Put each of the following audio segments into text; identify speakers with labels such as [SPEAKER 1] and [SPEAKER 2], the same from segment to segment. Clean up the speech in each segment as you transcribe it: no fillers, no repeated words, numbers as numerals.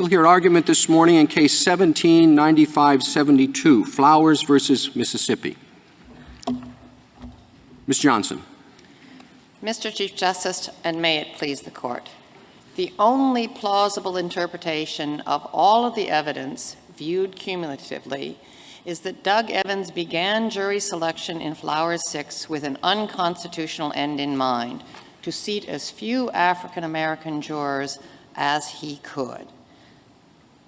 [SPEAKER 1] We'll hear argument this morning in Case 17-9572, Flowers versus Mississippi. Ms. Johnson.
[SPEAKER 2] Mr. Chief Justice, and may it please the Court, the only plausible interpretation of all of the evidence viewed cumulatively is that Doug Evans began jury selection in Flowers 6 with an unconstitutional end in mind, to seat as few African American jurors as he could.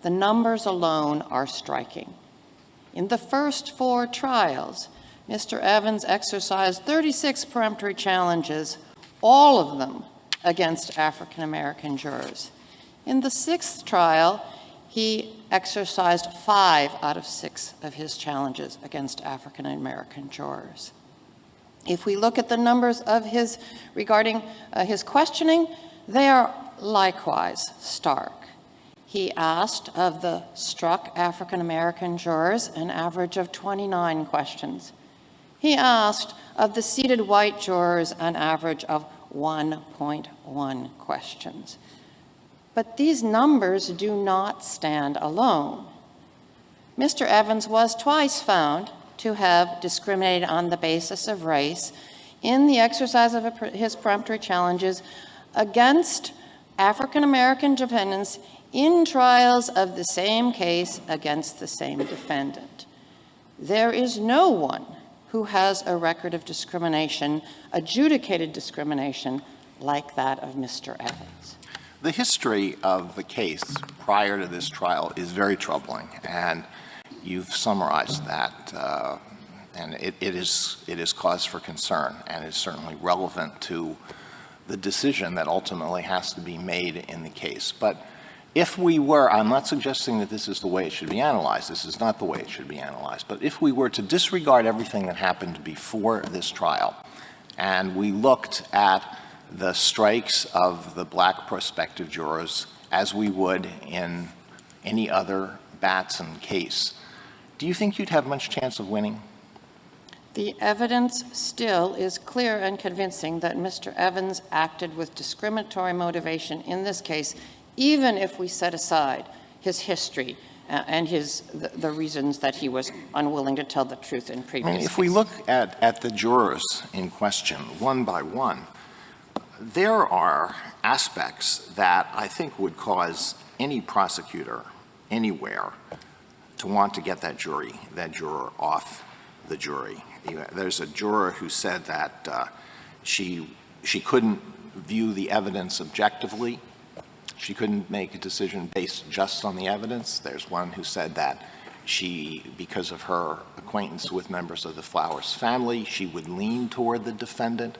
[SPEAKER 2] The numbers alone are striking. In the first 4 trials, Mr. Evans exercised 36 peremptory challenges, all of them against African American jurors. In the 6th trial, he exercised 5 out of 6 of his challenges against African American jurors. If we look at the numbers of regarding his questioning, they are likewise stark. He asked of the struck African American jurors an average of 29 questions. He asked of the seated white jurors an average of 1.1 questions. But these numbers do not stand alone. Mr. Evans was twice found to have discriminated on the basis of race in the exercise of his peremptory challenges against African American defendants in trials of the same case against the same defendant. There is no one who has a record of discrimination, adjudicated discrimination, like that of Mr. Evans.
[SPEAKER 3] The history of the case prior to this trial is very troubling, and you've summarized that, and it is cause for concern, and is certainly relevant to the decision that ultimately has to be made in the case. But if we were, I'm not suggesting that this is the way it should be analyzed. This is not the way it should be analyzed. But if we were to disregard everything that happened before this trial, and we looked at the strikes of the black prospective jurors as we would in any other Batson case, do you think you'd have much chance of winning?
[SPEAKER 2] The evidence still is clear and convincing that Mr. Evans acted with discriminatory motivation in this case, even if we set aside his history and the reasons that he was unwilling to tell the truth in previous cases.
[SPEAKER 3] If we look at the jurors in question, one by one, there are aspects that I think would cause any prosecutor anywhere to want to get that juror off the jury. There's a juror who said that she couldn't view the evidence objectively. She couldn't make a decision based just on the evidence. There's one who said that because of her acquaintance with members of the Flowers family, she would lean toward the defendant.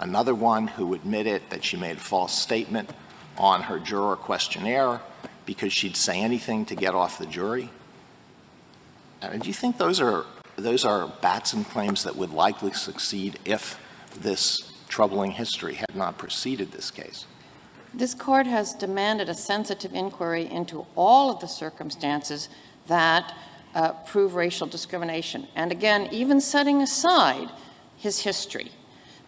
[SPEAKER 3] Another one who admitted that she made a false statement on her juror questionnaire because she'd say anything to get off the jury. Do you think those are Batson claims that would likely succeed if this troubling history had not preceded this case?
[SPEAKER 2] This court has demanded a sensitive inquiry into all of the circumstances that prove racial discrimination. And again, even setting aside his history,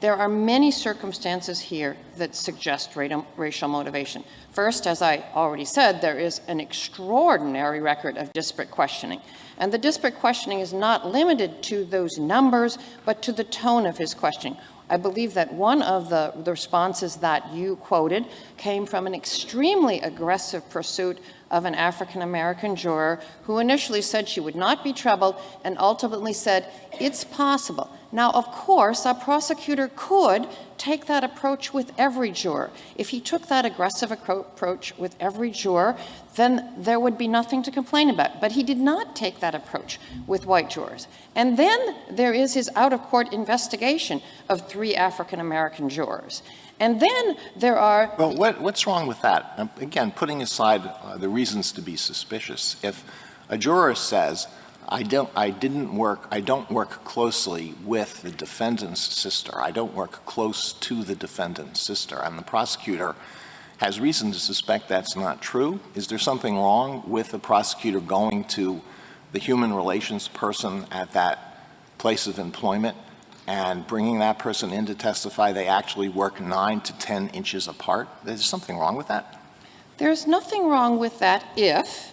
[SPEAKER 2] there are many circumstances here that suggest racial motivation. First, as I already said, there is an extraordinary record of disparate questioning. And the disparate questioning is not limited to those numbers, but to the tone of his questioning. I believe that one of the responses that you quoted came from an extremely aggressive pursuit of an African American juror who initially said she would not be troubled and ultimately said, "It's possible." Now, of course, a prosecutor could take that approach with every juror. If he took that aggressive approach with every juror, then there would be nothing to complain about. But he did not take that approach with white jurors. And then there is his out-of-court investigation of 3 African American jurors. And then there are...
[SPEAKER 3] Well, what's wrong with that? Again, putting aside the reasons to be suspicious, if a juror says, I don't work closely with the defendant's sister, I don't work close to the defendant's sister, and the prosecutor has reason to suspect that's not true, is there something wrong with the prosecutor going to the human relations person at that place of employment and bringing that person in to testify they actually work 9 to 10 inches apart? There's something wrong with that?
[SPEAKER 2] There's nothing wrong with that if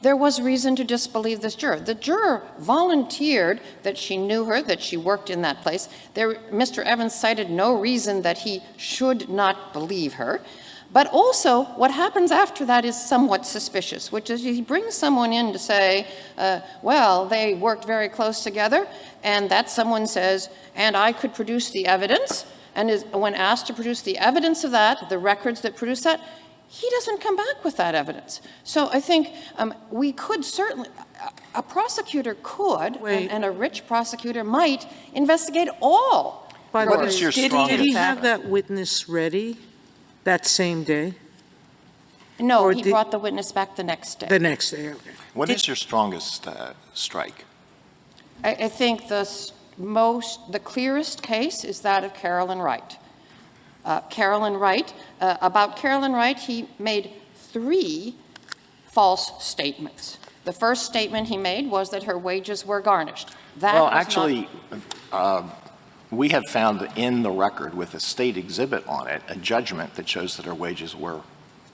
[SPEAKER 2] there was reason to disbelieve this juror. The juror volunteered that she knew her, that she worked in that place. Mr. Evans cited no reason that he should not believe her. But also, what happens after that is somewhat suspicious, which is he brings someone in to say, well, they worked very close together, and that someone says, and I could produce the evidence, and when asked to produce the evidence of that, the records that produce that, he doesn't come back with that evidence. So I think we could certainly, a prosecutor could, and a rich prosecutor might, investigate all.
[SPEAKER 4] By the
[SPEAKER 3] What
[SPEAKER 4] way,
[SPEAKER 3] is your
[SPEAKER 4] did
[SPEAKER 3] strongest-
[SPEAKER 4] he have that witness ready that same day?
[SPEAKER 2] No,
[SPEAKER 4] Or
[SPEAKER 2] he
[SPEAKER 4] did-
[SPEAKER 2] brought the witness back the next day.
[SPEAKER 4] The next day, okay.
[SPEAKER 3] What is your strongest strike?
[SPEAKER 2] I think the clearest case is that of Carolyn Wright. About Carolyn Wright, he made 3 false statements. The first statement he made was that her wages were garnished. That
[SPEAKER 3] Well,
[SPEAKER 2] was
[SPEAKER 3] actually, we have found in the record with a state exhibit on it, a judgment that shows that her wages were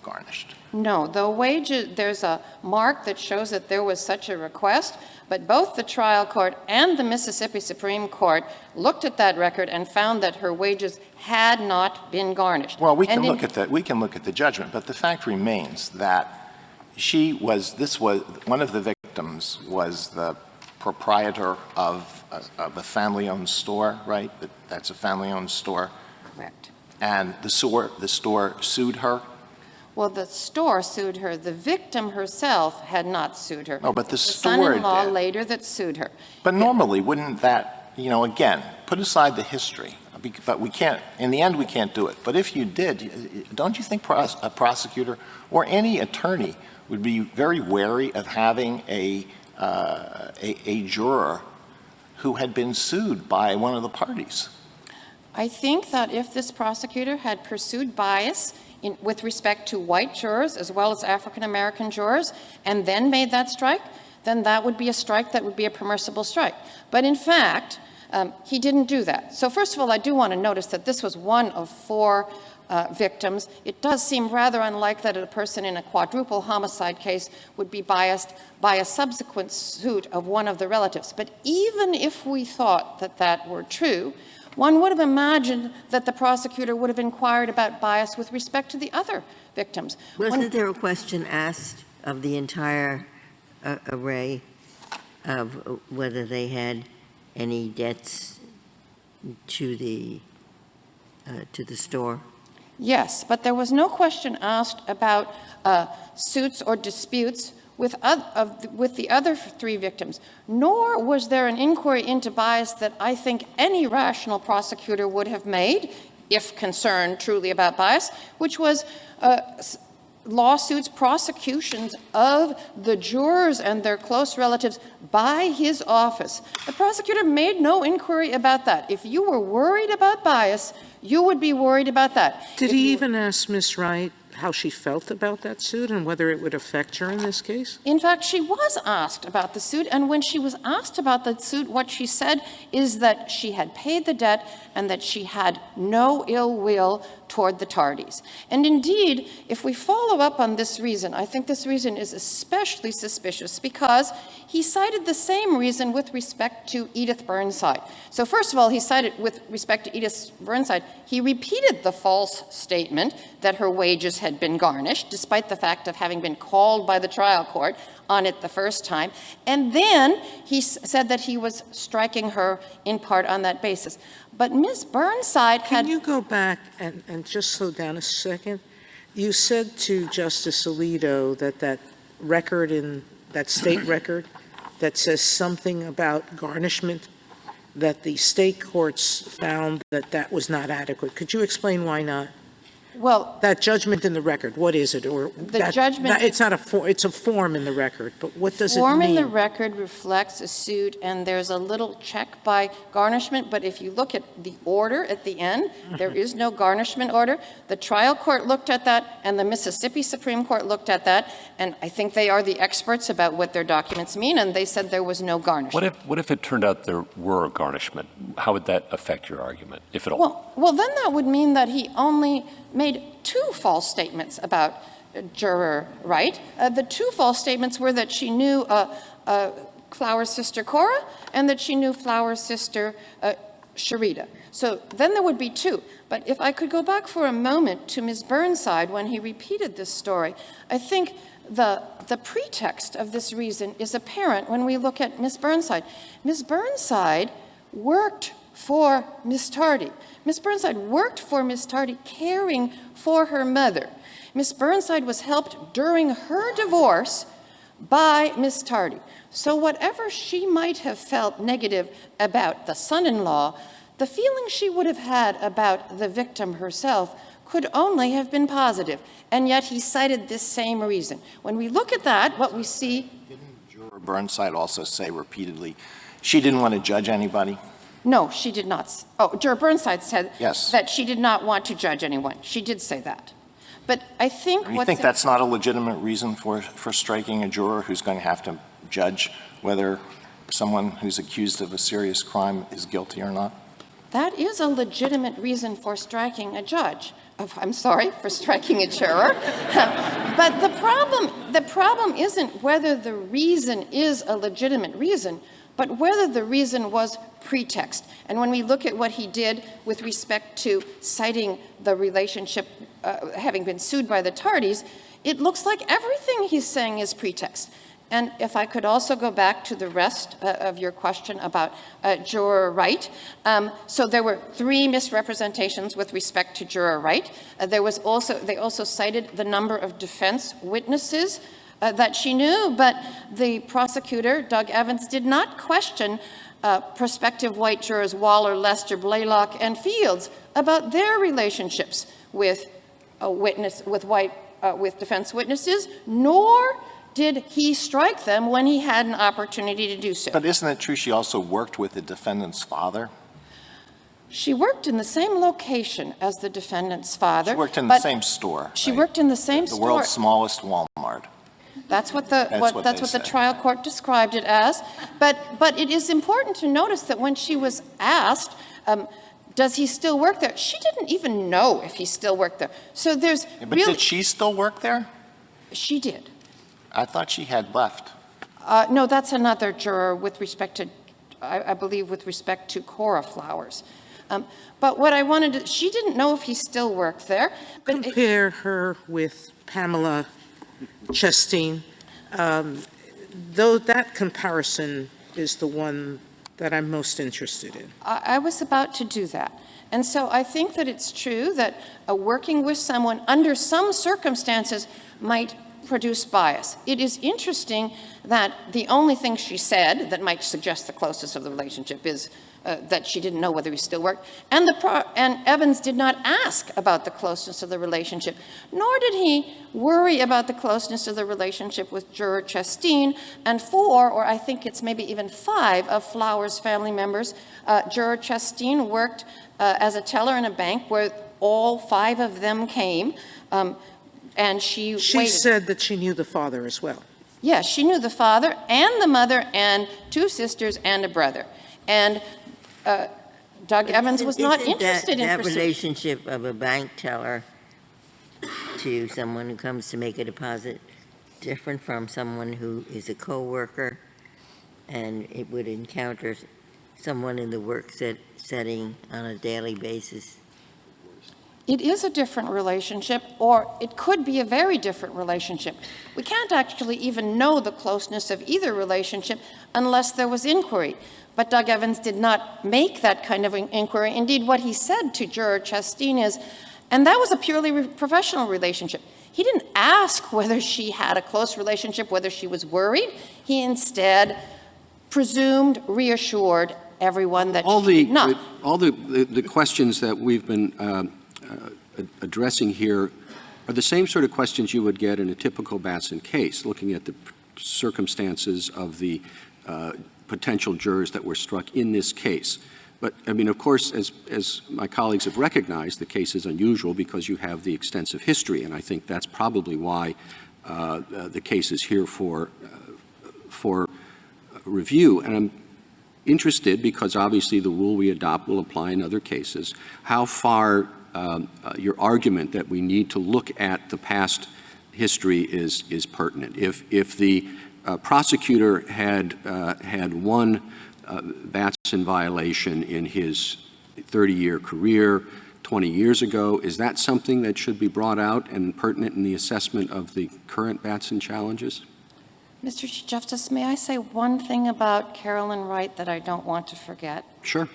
[SPEAKER 3] garnished.
[SPEAKER 2] No, the wages, there's a mark that shows that there was such a request, but both the trial court and the Mississippi Supreme Court looked at that record and found that her wages had not been garnished.
[SPEAKER 3] Well, we can look at that. We can look at the judgment, but the fact remains that one of the victims was the proprietor of a family-owned store, right? That's a family-owned store.
[SPEAKER 2] Correct.
[SPEAKER 3] And the store sued her.
[SPEAKER 2] Well, the store sued her. The victim herself had not sued her.
[SPEAKER 3] Oh, but the store
[SPEAKER 2] son-in-law
[SPEAKER 3] did.
[SPEAKER 2] later that sued her.
[SPEAKER 3] But normally, wouldn't that, again, put aside the history, but we can't, in the end, we can't do it. But if you did, don't you think a prosecutor or any attorney would be very wary of having a juror who had been sued by one of the parties?
[SPEAKER 2] I think that if this prosecutor had pursued bias with respect to white jurors as well as African-American jurors and then made that strike, then that would be a strike that would be a permissible strike. But in fact, he didn't do that. So first of all, I do want to notice that this was one of 4 victims. It does seem rather unlikely that a person in a quadruple homicide case would be biased by a subsequent suit of one of the relatives. But even if we thought that that were true, one would have imagined that the prosecutor would have inquired about bias with respect to the other victims.
[SPEAKER 5] Wasn't there a question asked of the entire array of whether they had any debts to the store?
[SPEAKER 2] Yes, but there was no question asked about suits or disputes with the other 3 victims, nor was there an inquiry into bias that I think any rational prosecutor would have made, if concerned truly about bias, which was lawsuits, prosecutions of the jurors and their close relatives by his office. The prosecutor made no inquiry about that. If you were worried about bias, you would be worried about that.
[SPEAKER 4] Did he even ask Ms. Wright how she felt about that suit and whether it would affect her in this case?
[SPEAKER 2] In fact, she was asked about the suit, and when she was asked about the suit, what she said is that she had paid the debt and that she had no ill will toward the Tardys. And indeed, if we follow up on this reason, I think this reason is especially suspicious because he cited the same reason with respect to Edith Burnside. So first of all, he cited with respect to Edith Burnside, he repeated the false statement that her wages had been garnished, despite the fact of having been called by the trial court on it the first time. And then he said that he was striking her in part on that basis. But Ms. Burnside had...
[SPEAKER 4] Can you go back and just slow down a second? You said to Justice Alito that record in that state record that says something about garnishment, that the state courts found that was not adequate. Could you explain why not?
[SPEAKER 2] Well,
[SPEAKER 4] That judgment in the record, what is it? Or
[SPEAKER 2] judgment-
[SPEAKER 4] it's not it's a form in the record, but what does it mean?
[SPEAKER 2] form in the record reflects a suit, and there's a little check by garnishment, but if you look at the order at the end, there is no garnishment order. The trial court looked at that, and the Mississippi Supreme Court looked at that, and I think they are the experts about what their documents mean, and they said there was no garnishment.
[SPEAKER 6] What if it turned out there were a garnishment? How would that affect your argument, if at all?
[SPEAKER 2] Well, then that would mean that he only made 2 false statements about juror Wright. The two false statements were that she knew Flower's sister Cora and that she knew Flower's sister Sharita. So then there would be two. But if I could go back for a moment to Ms. Burnside when he repeated this story, I think the pretext of this reason is apparent when we look at Ms. Burnside. Ms. Burnside worked for Miss Tardy. Miss Burnside worked for Miss Tardy caring for her mother. Miss Burnside was helped during her divorce by Miss Tardy. So whatever she might have felt negative about the son-in-law, the feeling she would have had about the victim herself could only have been positive. And yet he cited this same reason. When we look at that, what we see...
[SPEAKER 3] Didn't Juror Burnside also say repeatedly she didn't want to judge anybody?
[SPEAKER 2] No, she did not. Oh, Juror Burnside said
[SPEAKER 3] Yes.
[SPEAKER 2] that she did not want to judge anyone. She did say that. But I think
[SPEAKER 3] You think that's not a legitimate reason for striking a juror who's going to have to judge whether someone who's accused of a serious crime is guilty or not?
[SPEAKER 2] That is a legitimate reason for striking a judge. I'm sorry, for striking a juror. But the problem isn't whether the reason is a legitimate reason, but whether the reason was pretext. And when we look at what he did with respect to citing the relationship having been sued by the Tardys, it looks like everything he's saying is pretext. And if I could also go back to the rest of your question about Juror Wright. So there were 3 misrepresentations with respect to Juror Wright. They also cited the number of defense witnesses that she knew, but the prosecutor, Doug Evans, did not question prospective white jurors Waller, Lester, Blaylock, and Fields about their relationships with with defense witnesses, nor did he strike them when he had an opportunity to do so.
[SPEAKER 3] But isn't it true she also worked with the defendant's father?
[SPEAKER 2] She worked in the same location as the defendant's father.
[SPEAKER 3] She worked in the same store.
[SPEAKER 2] She
[SPEAKER 3] right?
[SPEAKER 2] worked in the same
[SPEAKER 3] The
[SPEAKER 2] store.
[SPEAKER 3] world's smallest Walmart.
[SPEAKER 2] That's what the trial court described it as. But it is important to notice that when she was asked, does he still work there? She didn't even know if he still worked there. So there's
[SPEAKER 3] But did she still work there?
[SPEAKER 2] She did.
[SPEAKER 3] I thought she had left.
[SPEAKER 2] No, that's another juror with respect to, I believe, with respect to Cora Flowers. But what I wanted to, she didn't know if he still worked there. But
[SPEAKER 4] Compare her with Pamela Chasteen. Though that comparison is the one that I'm most interested in.
[SPEAKER 2] I was about to do that. And so I think that it's true that working with someone under some circumstances might produce bias. It is interesting that the only thing she said that might suggest the closeness of the relationship is that she didn't know whether he still worked. And Evans did not ask about the closeness of the relationship, nor did he worry about the closeness of the relationship with Juror Chasteen and 4, or I think it's maybe even 5, of Flowers' family members. Juror Chasteen worked as a teller in a bank where all 5 of them came, and she waited.
[SPEAKER 4] Said that she knew the father as well.
[SPEAKER 2] Yes, she knew the father and the mother and 2 sisters and a brother. And Doug Evans was not interested in
[SPEAKER 5] that
[SPEAKER 2] pursuing.
[SPEAKER 5] relationship of a bank teller to someone who comes to make a deposit different from someone who is a co-worker and it would encounter someone in the work setting on a daily basis?
[SPEAKER 2] It is a different relationship, or it could be a very different relationship. We can't actually even know the closeness of either relationship unless there was inquiry. But Doug Evans did not make that kind of inquiry. Indeed, what he said to Juror Chasteen is, and that was a purely professional relationship. He didn't ask whether she had a close relationship, whether she was worried. He instead presumed, reassured everyone that she did not.
[SPEAKER 1] All the questions that we've been addressing here are the same sort of questions you would get in a typical Batson case, looking at the circumstances of the potential jurors that were struck in this case. But, I mean, of course, as my colleagues have recognized, the case is unusual because you have the extensive history, and I think that's probably why the case is here for review. And I'm interested, because obviously the rule we adopt will apply in other cases, how far your argument that we need to look at the past history is pertinent. If the prosecutor had one Batson violation in his 30-year career 20 years ago, is that something that should be brought out and pertinent in the assessment of the current Batson challenges?
[SPEAKER 2] Mr. Chief Justice, may I say one thing about Carolyn Wright that I don't want to forget?
[SPEAKER 1] Sure.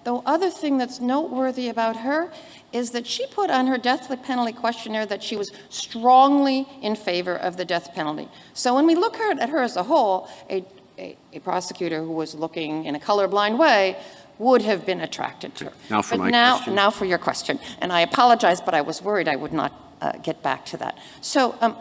[SPEAKER 2] The other thing that's noteworthy about her is that she put on her death penalty questionnaire that she was strongly in favor of the death penalty. So when we look at her as a whole, a prosecutor who was looking in a colorblind way would have been attracted to her.
[SPEAKER 1] Now for my question.
[SPEAKER 2] Now for your question. And I apologize, but I was worried I would not get back to that. So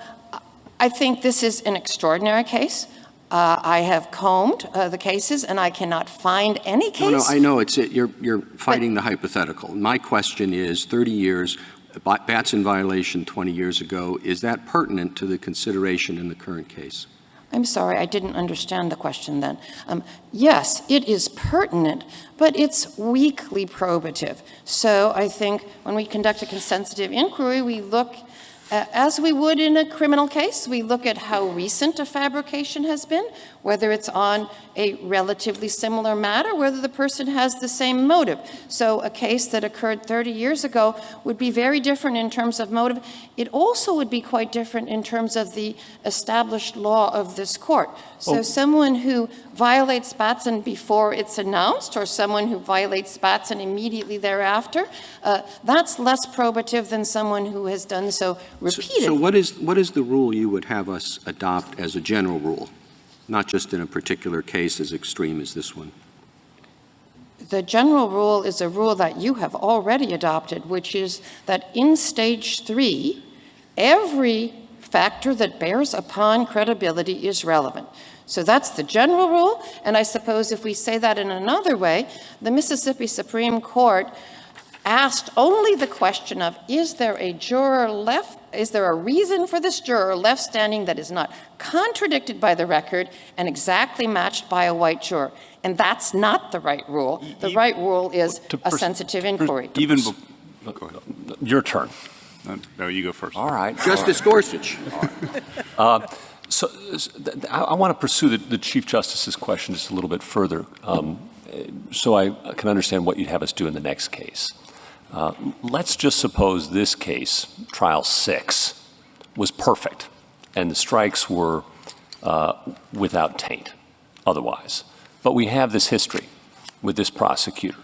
[SPEAKER 2] I think this is an extraordinary case. I have combed the cases, and I cannot find any case.
[SPEAKER 1] No, I know you're fighting the hypothetical. My question is, 30 years, Batson violation 20 years ago, is that pertinent to the consideration in the current case?
[SPEAKER 2] I'm sorry, I didn't understand the question then. Yes, it is pertinent, but it's weakly probative. So I think when we conduct a consensus inquiry, we look, as we would in a criminal case, we look at how recent a fabrication has been, whether it's on a relatively similar matter, whether the person has the same motive. So a case that occurred 30 years ago would be very different in terms of motive. It also would be quite different in terms of the established law of this court. So someone who violates Batson before it's announced, or someone who violates Batson immediately thereafter, that's less probative than someone who has done so repeatedly.
[SPEAKER 1] So what is the rule you would have us adopt as a general rule, not just in a particular case as extreme as this one?
[SPEAKER 2] The general rule is a rule that you have already adopted, which is that in Stage 3, every factor that bears upon credibility is relevant. So that's the general rule, and I suppose if we say that in another way, the Mississippi Supreme Court asked only the question of, is there a reason for this juror left standing that is not contradicted by the record and exactly matched by a white juror? And that's not the right rule. The right rule is a sensitive inquiry.
[SPEAKER 6] Your turn.
[SPEAKER 7] No, you go first.
[SPEAKER 6] All right.
[SPEAKER 1] Justice Gorsuch.
[SPEAKER 6] So I want to pursue the Chief Justice's question just a little bit further, so I can understand what you'd have us do in the next case. Let's just suppose this case, Trial 6, was perfect, and the strikes were without taint otherwise. But we have this history with this prosecutor.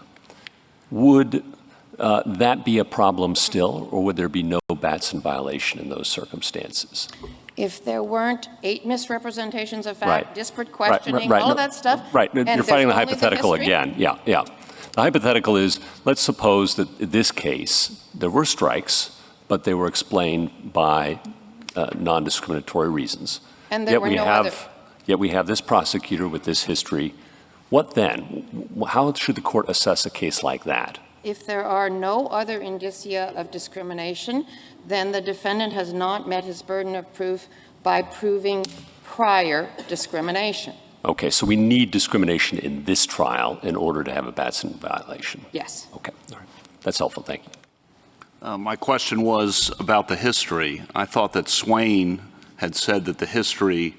[SPEAKER 6] Would that be a problem still, or would there be no Batson violation in those circumstances?
[SPEAKER 2] If there weren't 8 misrepresentations of fact,
[SPEAKER 6] Right.
[SPEAKER 2] disparate questioning,
[SPEAKER 6] Right.
[SPEAKER 2] all of that stuff.
[SPEAKER 6] Right.
[SPEAKER 2] and
[SPEAKER 6] You're
[SPEAKER 2] there's
[SPEAKER 6] fighting the
[SPEAKER 2] only
[SPEAKER 6] hypothetical
[SPEAKER 2] history.
[SPEAKER 6] again. Yeah. The hypothetical is, let's suppose that in this case, there were strikes, but they were explained by non-discriminatory reasons.
[SPEAKER 2] And there were no other.
[SPEAKER 6] Yet we have this prosecutor with this history. What then? How should the court assess a case like that?
[SPEAKER 2] If there are no other indicia of discrimination, then the defendant has not met his burden of proof by proving prior discrimination.
[SPEAKER 6] Okay, so we need discrimination in this trial in order to have a Batson violation.
[SPEAKER 2] Yes.
[SPEAKER 6] Okay, all right. That's helpful. Thank you.
[SPEAKER 7] My question was about the history. I thought that Swain had said that the history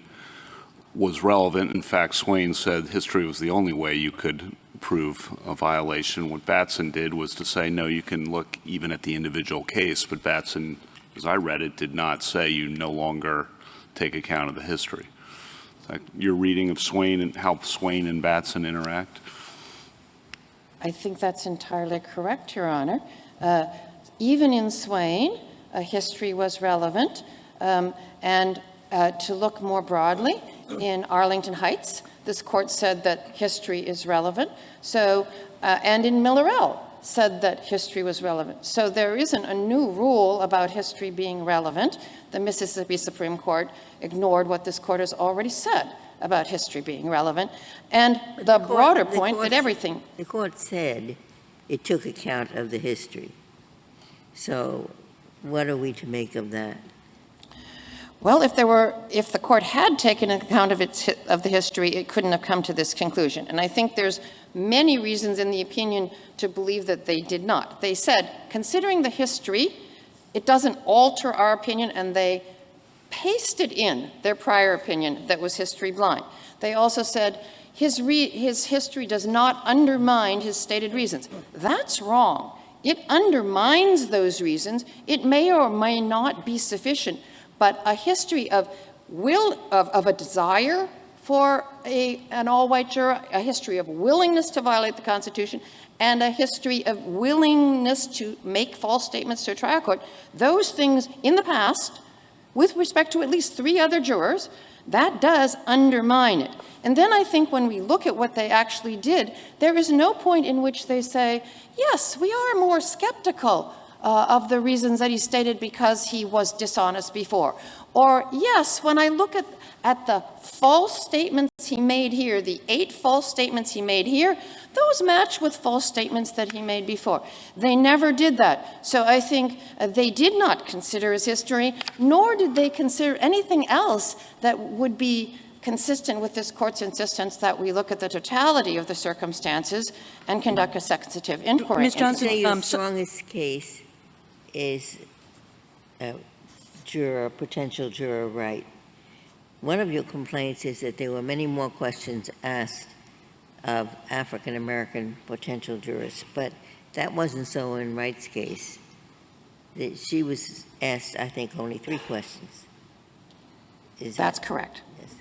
[SPEAKER 7] was relevant. In fact, Swain said history was the only way you could prove a violation. What Batson did was to say, no, you can look even at the individual case, but Batson, as I read it, did not say you no longer take account of the history. Your reading of Swain and how Swain and Batson interact?
[SPEAKER 2] I think that's entirely correct, Your Honor. Even in Swain, history was relevant. And to look more broadly, in Arlington Heights, this court said that history is relevant. So, and in Millerell said that history was relevant. So there isn't a new rule about history being relevant. The Mississippi Supreme Court ignored what this court has already said about history being relevant. And the broader point that everything...
[SPEAKER 5] The court said it took account of the history. So what are we to make of that?
[SPEAKER 2] Well, if the court had taken account of the history, it couldn't have come to this conclusion. And I think there's many reasons in the opinion to believe that they did not. They said, considering the history, it doesn't alter our opinion, and they pasted in their prior opinion that was history blind. They also said his history does not undermine his stated reasons. That's wrong. It undermines those reasons. It may or may not be sufficient, but a history of a desire for an all-white juror, a history of willingness to violate the Constitution, and a history of willingness to make false statements to a trial court, those things in the past, with respect to at least 3 other jurors, that does undermine it. And then I think when we look at what they actually did, there is no point in which they say, yes, we are more skeptical of the reasons that he stated because he was dishonest before. Or, yes, when I look at the false statements he made here, the 8 false statements he made here, those match with false statements that he made before. They never did that. So I think they did not consider his history, nor did they consider anything else that would be consistent with this court's insistence that we look at the totality of the circumstances and conduct a sensitive inquiry.
[SPEAKER 5] Ms. Johnson, your strongest case is potential juror right. One of your complaints is that there were many more questions asked of African-American potential jurors, but that wasn't so in Wright's case. That she was asked, I think, only 3 questions.
[SPEAKER 2] That's correct.
[SPEAKER 5] Yes.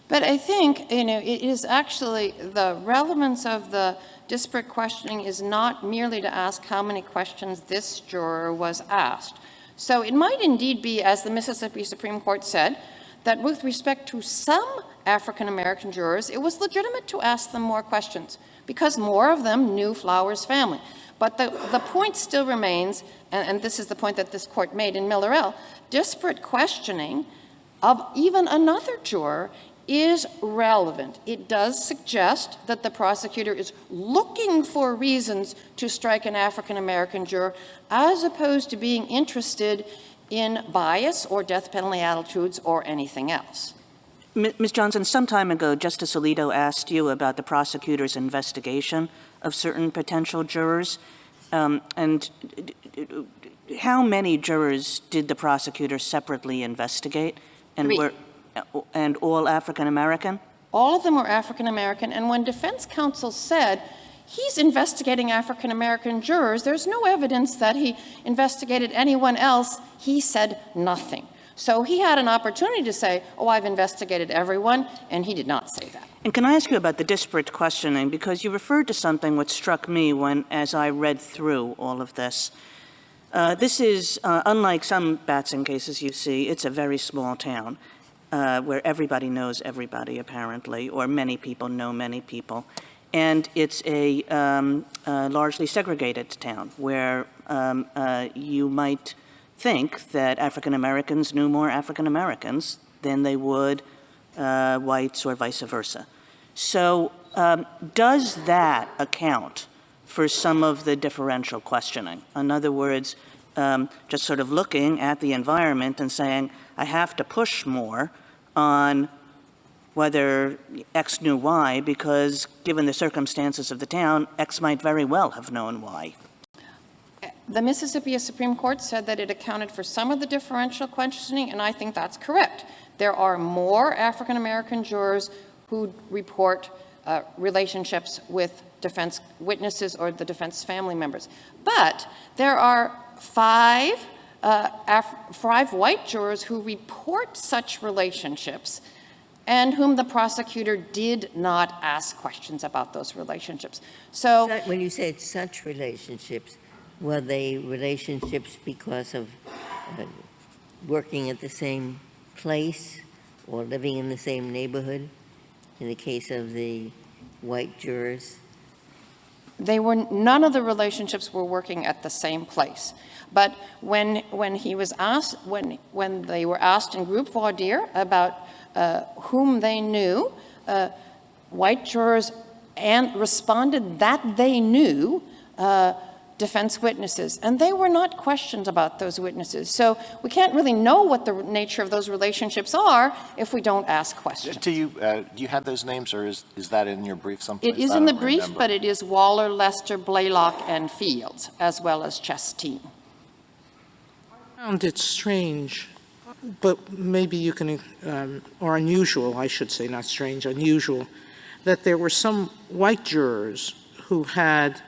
[SPEAKER 2] But I think, it is actually the relevance of the disparate questioning is not merely to ask how many questions this juror was asked. So it might indeed be, as the Mississippi Supreme Court said, that with respect to some African-American jurors, it was legitimate to ask them more questions because more of them knew Flowers' family. But the point still remains, and this is the point that this court made in Miller-El, disparate questioning of even another juror is relevant. It does suggest that the prosecutor is looking for reasons to strike an African-American juror as opposed to being interested in bias or death penalty attitudes or anything else.
[SPEAKER 8] Ms. Johnson, some time ago, Justice Alito asked you about the prosecutor's investigation of certain potential jurors. And how many jurors did the prosecutor separately investigate? And
[SPEAKER 2] 3.
[SPEAKER 8] And all African-American?
[SPEAKER 2] All of them were African-American, and when defense counsel said he's investigating African-American jurors, there's no evidence that he investigated anyone else. He said nothing. So he had an opportunity to say, oh, I've investigated everyone, and he did not say that.
[SPEAKER 8] And can I ask you about the disparate questioning? Because you referred to something which struck me as I read through all of this. This is, unlike some Batson cases you see, it's a very small town where everybody knows everybody, apparently, or many people know many people. And it's a largely segregated town where you might think that African Americans knew more African Americans than they would whites or vice versa. So does that account for some of the differential questioning? In other words, just sort of looking at the environment and saying, I have to push more on whether X knew Y, because given the circumstances of the town, X might very well have known Y.
[SPEAKER 2] The Mississippi Supreme Court said that it accounted for some of the differential questioning, and I think that's correct. There are more African-American jurors who report relationships with defense witnesses or the defense family members. But there are 5 white jurors who report such relationships and whom the prosecutor did not ask questions about those relationships. So
[SPEAKER 5] when you said such relationships, were they relationships because of working at the same place or living in the same neighborhood in the case of the white jurors?
[SPEAKER 2] None of the relationships were working at the same place. But when he was asked, when they were asked in group voir dire about whom they knew, white jurors responded that they knew defense witnesses, and they were not questioned about those witnesses. So we can't really know what the nature of those relationships are if we don't ask questions.
[SPEAKER 3] Do you have those names, or is that in your brief someplace?
[SPEAKER 2] It is in the brief, but it is Waller, Lester, Blaylock, and Fields, as well as Chasteen.
[SPEAKER 4] I found it strange but maybe you can, or unusual, I should say, not strange, unusual, that there were some white jurors who had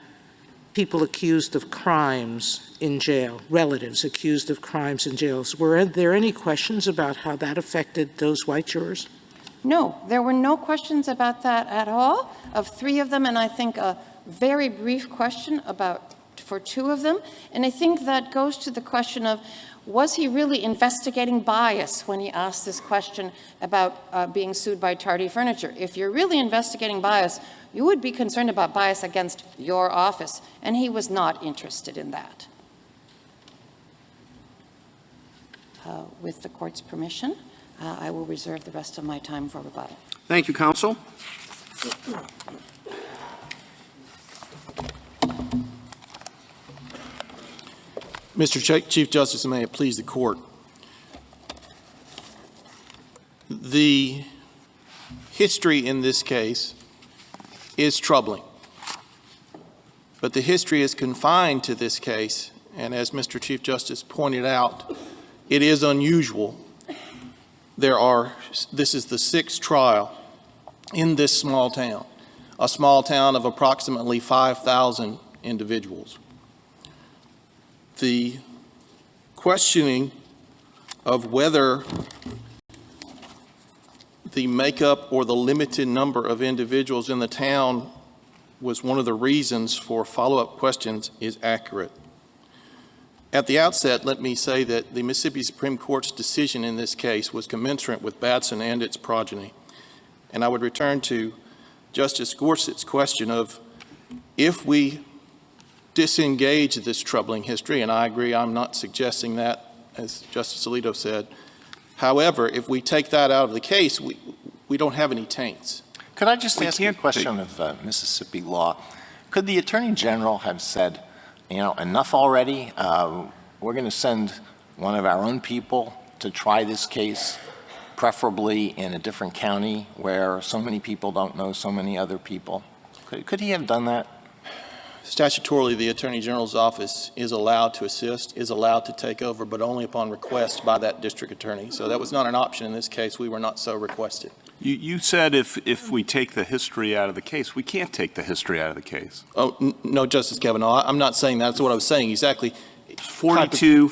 [SPEAKER 4] people accused of crimes in jail, relatives accused of crimes in jails. Were there any questions about how that affected those white jurors?
[SPEAKER 2] No, there were no questions about that at all, of 3 of them, and I think a very brief question for 2 of them. And I think that goes to the question of, was he really investigating bias when he asked this question about being sued by Tardy Furniture? If you're really investigating bias, you would be concerned about bias against your office, and he was not interested in that. With the court's permission, I will reserve the rest of my time for rebuttal.
[SPEAKER 1] Thank you, counsel.
[SPEAKER 9] Mr. Chief Justice, and may it please the court. The history in this case is troubling, but the history is confined to this case, and as Mr. Chief Justice pointed out, it is unusual. This is the 6th trial in this small town, a small town of approximately 5,000 individuals. The questioning of whether the makeup or the limited number of individuals in the town was one of the reasons for follow-up questions is accurate. At the outset, let me say that the Mississippi Supreme Court's decision in this case was commensurate with Batson and its progeny. And I would return to Justice Gorsuch's question of, if we disengage this troubling history, and I agree, I'm not suggesting that, as Justice Alito said. However, if we take that out of the case, we don't have any taints.
[SPEAKER 3] Could I just ask you a question of Mississippi law? Could the Attorney General have said, enough already? We're going to send one of our own people to try this case, preferably in a different county where so many people don't know so many other people. Could he have done that?
[SPEAKER 9] Statutorily, the Attorney General's office is allowed to assist, is allowed to take over, but only upon request by that district attorney. So that was not an option in this case. We were not so requested.
[SPEAKER 7] You said if we take the history out of the case, we can't take the history out of the case.
[SPEAKER 9] Oh, no, Justice Kavanaugh, I'm not saying that. That's what I was saying. Exactly.
[SPEAKER 7] 42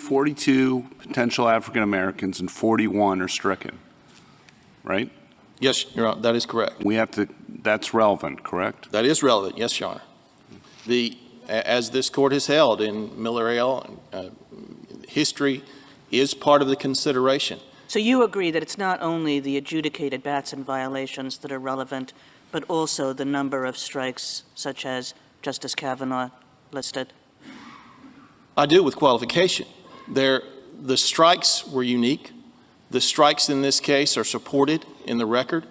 [SPEAKER 7] potential African Americans and 41 are stricken, right?
[SPEAKER 9] Yes, Your Honor, that is correct.
[SPEAKER 7] That's relevant, correct?
[SPEAKER 9] That is relevant, yes, Your Honor. As this court has held in Miller L., history is part of the consideration.
[SPEAKER 8] So you agree that it's not only the adjudicated Batson violations that are relevant, but also the number of strikes, such as Justice Kavanaugh listed?
[SPEAKER 9] I do, with qualification. The strikes were unique. The strikes in this case are supported in the record.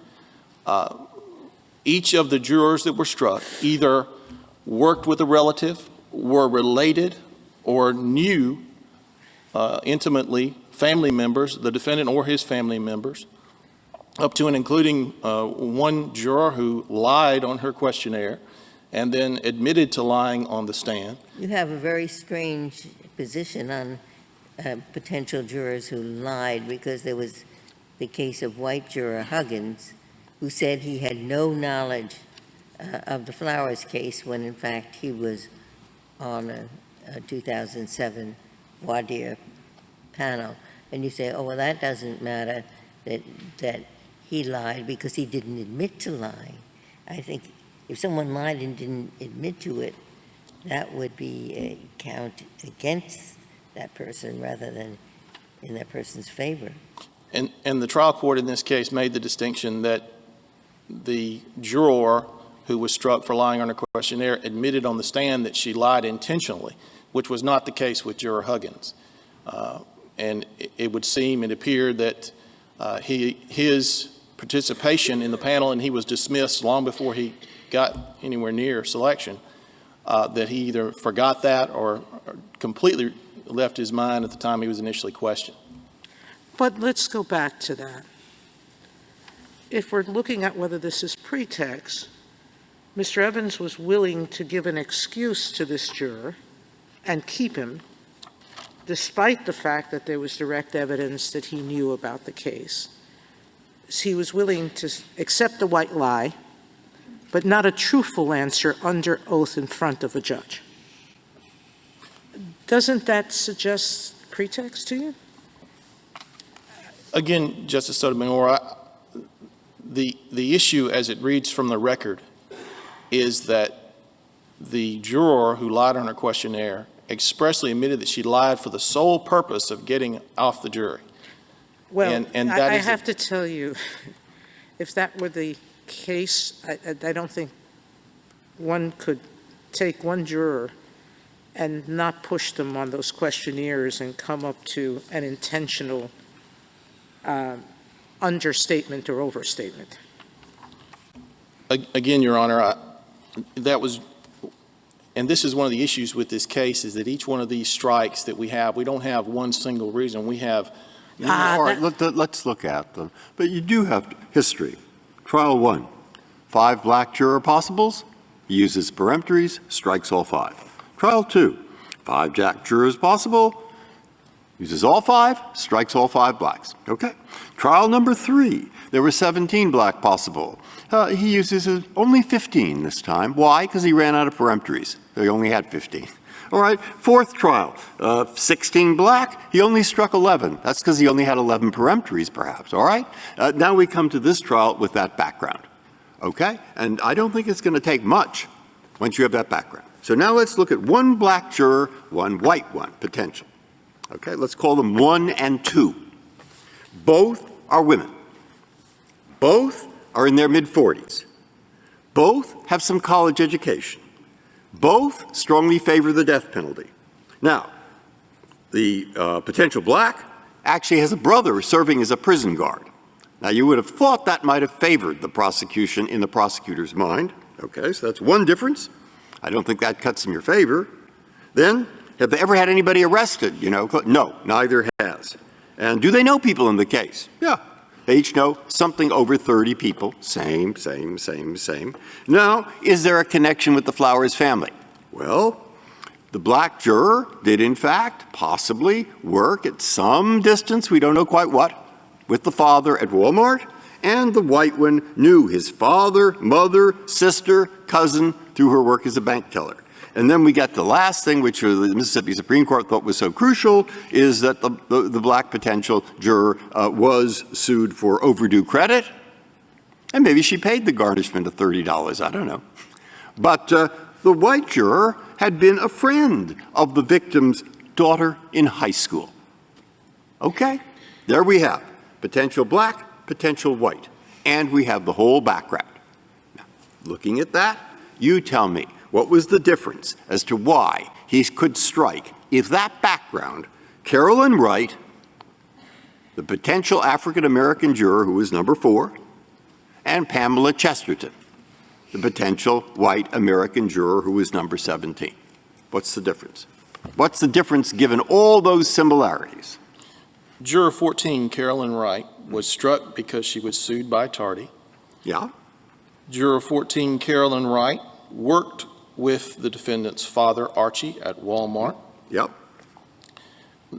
[SPEAKER 9] Each of the jurors that were struck either worked with a relative, were related, or knew intimately family members, the defendant or his family members, up to and including one juror who lied on her questionnaire and then admitted to lying on the stand.
[SPEAKER 5] You have a very strange position on potential jurors who lied, because there was the case of white juror Huggins, who said he had no knowledge of the Flowers case when, in fact, he was on a 2007 voir dire panel. And you say, oh, well, that doesn't matter, that he lied because he didn't admit to lying. I think if someone lied and didn't admit to it, that would be a count against that person rather than in that person's favor.
[SPEAKER 9] And the trial court in this case made the distinction that the juror who was struck for lying on her questionnaire admitted on the stand that she lied intentionally, which was not the case with juror Huggins. And it would seem, it appeared that his participation in the panel, and he was dismissed long before he got anywhere near selection, that he either forgot that or completely left his mind at the time he was initially questioned.
[SPEAKER 4] But let's go back to that. If we're looking at whether this is pretext, Mr. Evans was willing to give an excuse to this juror and keep him despite the fact that there was direct evidence that he knew about the case, he was willing to accept the white lie, but not a truthful answer under oath in front of a judge. Doesn't that suggest pretext to you?
[SPEAKER 9] Again, Justice Sotomayor, the issue as it reads from the record is that the juror who lied on her questionnaire expressly admitted that she lied for the sole purpose of getting off the jury.
[SPEAKER 4] Well,
[SPEAKER 9] And that
[SPEAKER 4] I
[SPEAKER 9] is
[SPEAKER 4] have to tell you, if that were the case, I don't think one could take one juror and not push them on those questionnaires and come up to an intentional understatement or overstatement.
[SPEAKER 9] Again, Your Honor, that was, and this is one of the issues with this case, is that each one of these strikes that we don't have one single reason. We have.
[SPEAKER 10] All right, let's look at them. But you do have history. Trial 1, 5 black juror possibles, he uses peremptories, strikes all 5. Trial 2, 5 black jurors possible, uses all 5, strikes all 5 blacks. Okay. Trial number 3, there were 17 black possible. He uses only 15 this time. Why? Because he ran out of peremptories. He only had 15. All right, 4th trial, 16 black, he only struck 11. That's because he only had 11 peremptories, perhaps, all right? Now we come to this trial with that background, okay? And I don't think it's going to take much once you have that background. So now let's look at 1 black juror, 1 white one, potential. Okay, let's call them 1 and 2. Both are women. Both are in their mid-40s. Both have some college education. Both strongly favor the death penalty. Now, the potential black actually has a brother serving as a prison guard. Now, you would have thought that might have favored the prosecution in the prosecutor's mind. Okay, so that's one difference. I don't think that cuts in your favor. Then, have they ever had anybody arrested? No, neither has. And do they know people in the case? Yeah. They each know something over 30 people. Same. Now, is there a connection with the Flowers family? Well, the black juror did, in fact, possibly work at some distance, we don't know quite what, with the father at Walmart, and the white one knew his father, mother, sister, cousin through her work as a bank teller. And then we get the last thing, which the Mississippi Supreme Court thought was so crucial, is that the black potential juror was sued for overdue credit. And maybe she paid the garnishment of $30, I don't know. But the white juror had been a friend of the victim's daughter in high school. Okay, there we have potential black, potential white. And we have the whole background. Now, looking at that, you tell me, what was the difference as to why he could strike if that background, Carolyn Wright, the potential African-American juror who was number 4, and Pamela Chesterton, the potential white American juror who was number 17? What's the difference? What's the difference given all those similarities?
[SPEAKER 9] Juror 14, Carolyn Wright, was struck because she was sued by Tardy.
[SPEAKER 10] Yeah.
[SPEAKER 9] Juror 14, Carolyn Wright, worked with the defendant's father, Archie, at Walmart.
[SPEAKER 10] Yep.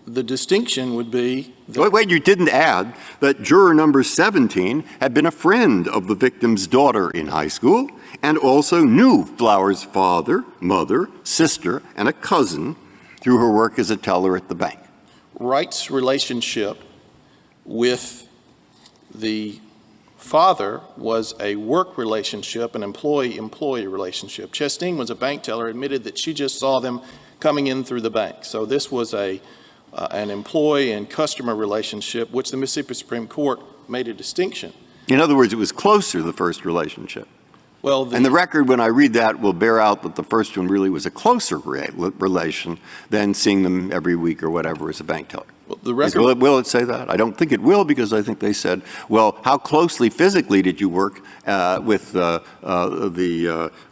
[SPEAKER 9] The distinction would be...
[SPEAKER 10] Wait, you didn't add that juror number 17 had been a friend of the victim's daughter in high school and also knew Flowers' father, mother, sister, and a cousin through her work as a teller at the bank.
[SPEAKER 9] Wright's relationship with the father was a work relationship, an employee-employee relationship. Chestine was a bank teller, admitted that she just saw them coming in through the bank. So this was an employee and customer relationship, which the Mississippi Supreme Court made a distinction.
[SPEAKER 10] In other words, it was closer, the first relationship.
[SPEAKER 9] Well,
[SPEAKER 10] and the record, when I read that, will bear out that the first one really was a closer relation than seeing them every week or whatever as a bank teller.
[SPEAKER 9] Well, the record,
[SPEAKER 10] will it say that? I don't think it will, because I think they said, well, how closely physically did you work with the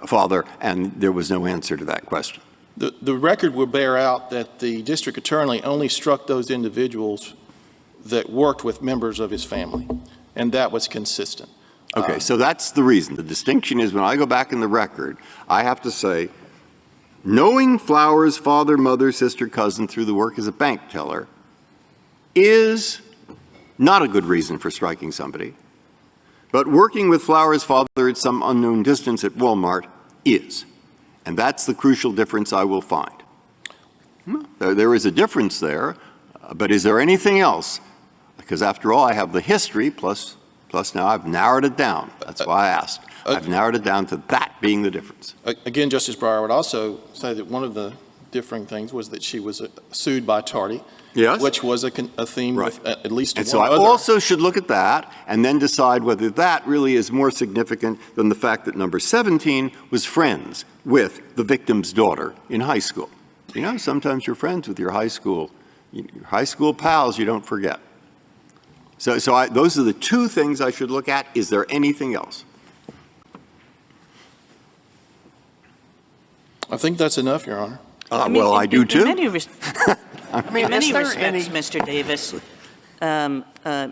[SPEAKER 10] father? And there was no answer to that question.
[SPEAKER 9] The record will bear out that the district attorney only struck those individuals that worked with members of his family, and that was consistent.
[SPEAKER 10] Okay, so that's the reason. The distinction is when I go back in the record, I have to say knowing Flowers' father, mother, sister, cousin through the work as a bank teller is not a good reason for striking somebody, but working with Flowers' father at some unknown distance at Walmart is. And that's the crucial difference I will find. There is a difference there, but is there anything else? Because after all, I have the history, plus now I've narrowed it down. That's why I asked. I've narrowed it down to that being the difference.
[SPEAKER 9] Again, Justice Breyer, I would also say that one of the differing things was that she was sued by Tardy,
[SPEAKER 10] Yes.
[SPEAKER 9] which was a theme
[SPEAKER 10] Right.
[SPEAKER 9] with at least
[SPEAKER 10] And
[SPEAKER 9] one
[SPEAKER 10] so I
[SPEAKER 9] other.
[SPEAKER 10] also should look at that and then decide whether that really is more significant than the fact that number 17 was friends with the victim's daughter in high school. You know, sometimes you're friends with your high school pals you don't forget. So those are the two things I should look at. Is there anything else?
[SPEAKER 9] I think that's enough, Your Honor.
[SPEAKER 10] Well, I do too.
[SPEAKER 8] In many respects, Mr. Davis,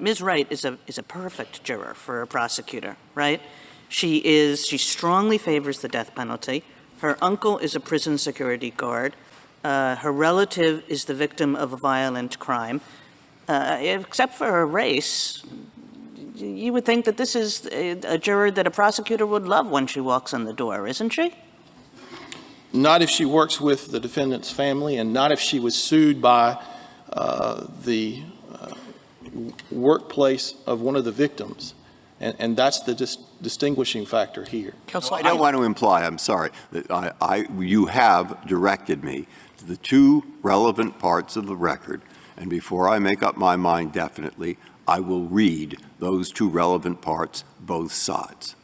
[SPEAKER 8] Ms. Wright is a perfect juror for a prosecutor, right? She strongly favors the death penalty. Her uncle is a prison security guard. Her relative is the victim of a violent crime. Except for her race, you would think that this is a juror that a prosecutor would love when she walks in the door, isn't she?
[SPEAKER 9] Not if she works with the defendant's family, and not if she was sued by the workplace of one of the victims. And that's the distinguishing factor here.
[SPEAKER 10] I don't want to imply, I'm sorry, that you have directed me to the two relevant parts of the record, and before I make up my mind definitely, I will read those two relevant parts, both sides.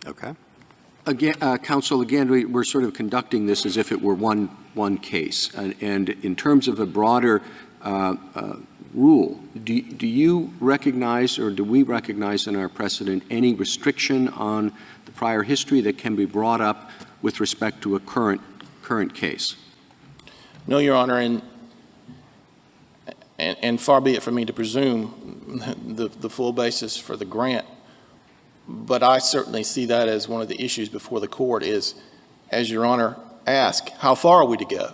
[SPEAKER 10] Okay?
[SPEAKER 1] Again, counsel, again, we're sort of conducting this as if it were one case. And in terms of a broader rule, do you recognize, or do we recognize in our precedent, any restriction on the prior history that can be brought up with respect to a current case?
[SPEAKER 9] No, Your Honor, and far be it from me to presume the full basis for the grant, but I certainly see that as one of the issues before the court is, as Your Honor asked, how far are we to go?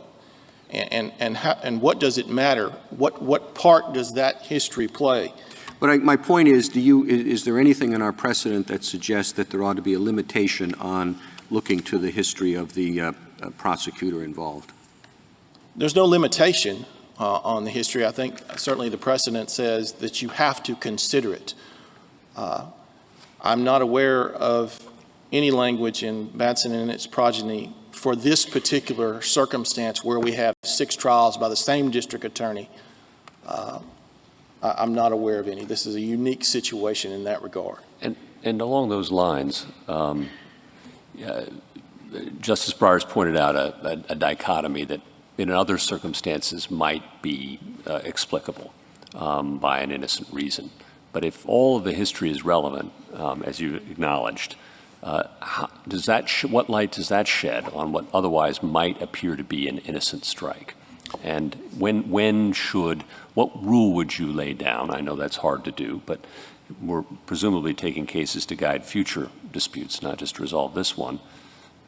[SPEAKER 9] And what does it matter? What part does that history play?
[SPEAKER 1] But my point is, is there anything in our precedent that suggests that there ought to be a limitation on looking to the history of the prosecutor involved?
[SPEAKER 9] There's no limitation on the history. I think certainly the precedent says that you have to consider it. I'm not aware of any language in Batson and its progeny for this particular circumstance where we have 6 trials by the same district attorney. I'm not aware of any. This is a unique situation in that regard.
[SPEAKER 6] And along those lines, Justice Breyer's pointed out a dichotomy that in other circumstances might be explicable by an innocent reason. But if all of the history is relevant, as you acknowledged, what light does that shed on what otherwise might appear to be an innocent strike? And what rule would you lay down? I know that's hard to do, but we're presumably taking cases to guide future disputes, not just to resolve this one.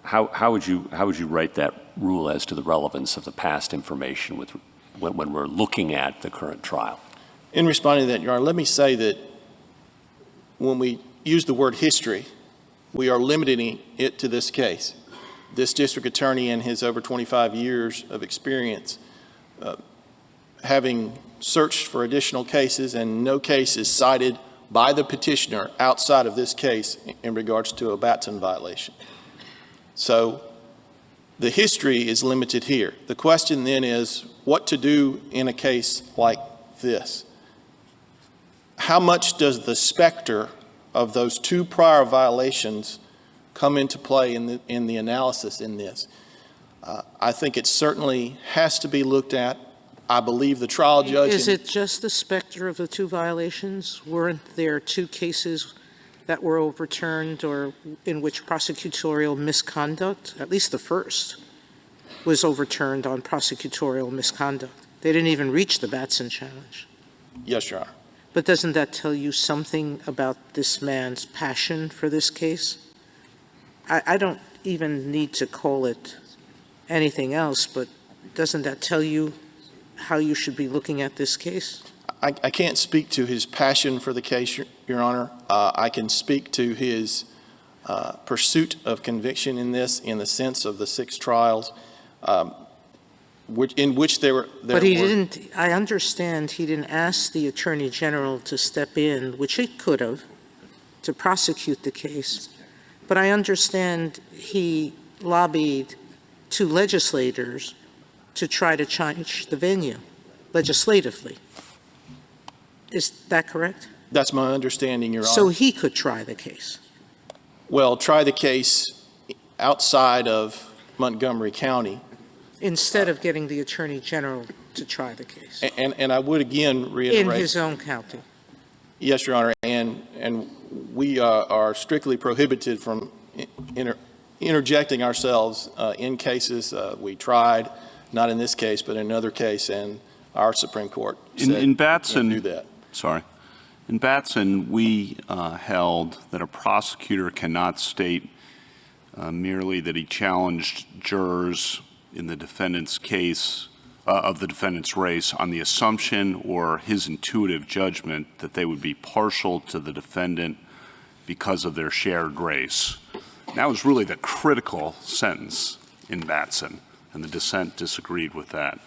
[SPEAKER 6] How would you write that rule as to the relevance of the past information when we're looking at the current trial?
[SPEAKER 9] In responding to that, Your Honor, let me say that when we use the word history, we are limiting it to this case. This district attorney in his over 25 years of experience, having searched for additional cases and no case is cited by the petitioner outside of this case in regards to a Batson violation. So the history is limited here. The question then is what to do in a case like this. How much does the specter of those 2 prior violations come into play in the analysis in this? I think it certainly has to be looked at. I believe the trial judge...
[SPEAKER 4] Is it just the specter of the 2 violations? Weren't there 2 cases that were overturned or in which prosecutorial misconduct, at least the first, was overturned on prosecutorial misconduct? They didn't even reach the Batson challenge.
[SPEAKER 9] Yes, Your Honor.
[SPEAKER 4] But doesn't that tell you something about this man's passion for this case? I don't even need to call it anything else, but doesn't that tell you how you should be looking at this case?
[SPEAKER 9] I can't speak to his passion for the case, Your Honor. I can speak to his pursuit of conviction in this, in the sense of the 6 trials, in which there were.
[SPEAKER 4] But he didn't, I understand he didn't ask the Attorney General to step in, which he could have, to prosecute the case. But I understand he lobbied 2 legislators to try to change the venue legislatively. Is that correct?
[SPEAKER 9] That's my understanding, Your Honor.
[SPEAKER 4] So he could try the case.
[SPEAKER 9] Well, try the case outside of Montgomery County.
[SPEAKER 4] Instead of getting the Attorney General to try the case.
[SPEAKER 9] And I would again reiterate.
[SPEAKER 4] In his own county.
[SPEAKER 9] Yes, Your Honor, and we are strictly prohibited from interjecting ourselves in cases we tried, not in this case, but in another case, and our Supreme Court said
[SPEAKER 7] In Batson,
[SPEAKER 9] can't do that.
[SPEAKER 7] Sorry. In Batson, we held that a prosecutor cannot state merely that he challenged jurors in the defendant's case of the defendant's race on the assumption or his intuitive judgment that they would be partial to the defendant because of their shared race. That was really the critical sentence in Batson, and the dissent disagreed with that.